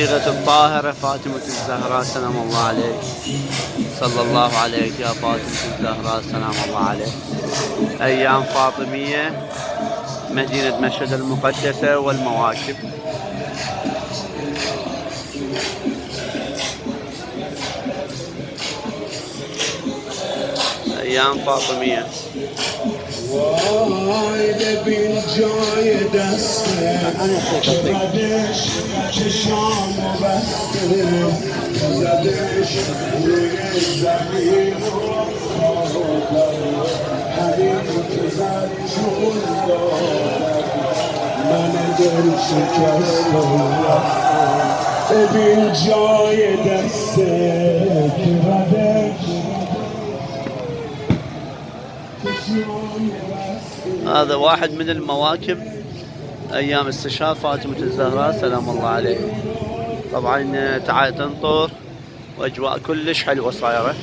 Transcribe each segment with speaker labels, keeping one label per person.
Speaker 1: الطاهرة فاطمة الزهراء سلام الله عليك. صلى الله عليك يا فاطمة الزهراء سلام الله عليك. أيام فاطمية، مدينة مشهد المقدسة والمواكب. أيام فاطمية. وایده بین جای دسته بعدش چشام و بسته زدش روی زمین و حریم که زد چون دارد من دل شکسته ببین جای دسته که بعدش هذا واحد من المواكب أيام استشهاد فاطمة الزهراء سلام الله عليه. طبعا تعال تنطر وأجواء كلش حلوة صايرة.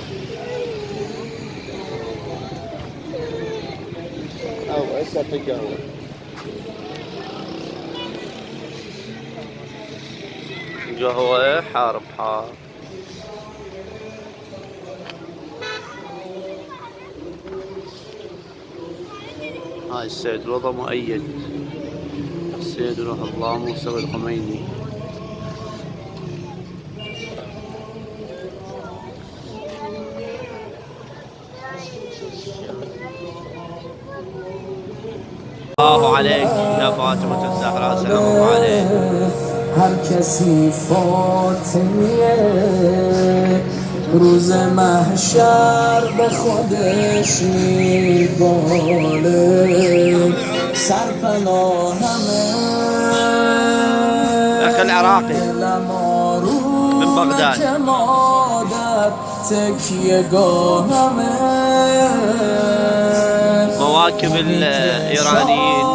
Speaker 1: أو هسه في قهوة. قهوة حار بحار. هاي السيد رضا مؤيد، السيد روح الله موسى الخميني. الله عليك يا فاطمة الزهراء سلام الله عليك. هر کسی فاطمیه روز محشر به خودش میباله سرپناهمه اخ العراقي من بغداد مواكب الإيرانيين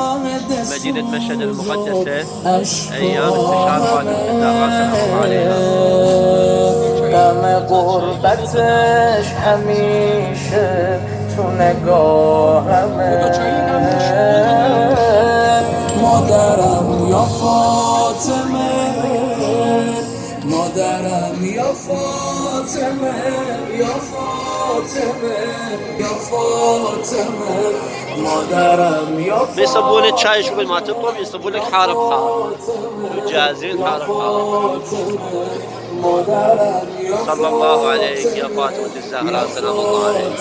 Speaker 1: مدينة مشهد المقدسة أيام استشهاد فاطمة الزهراء سلام الله عليها. غم غربتش همیشه تو نگاهمه مادرم یا فاطمه مادرم یا فاطمه یا فاطمه یا فاطمه مادرم یا فاطمه بيصبوا لك شاي شغل ما تطلب يصبوا لك حار بحار جاهزين حار بحار. صلى الله عليك يا فاطمة الزهراء سلام الله عليك.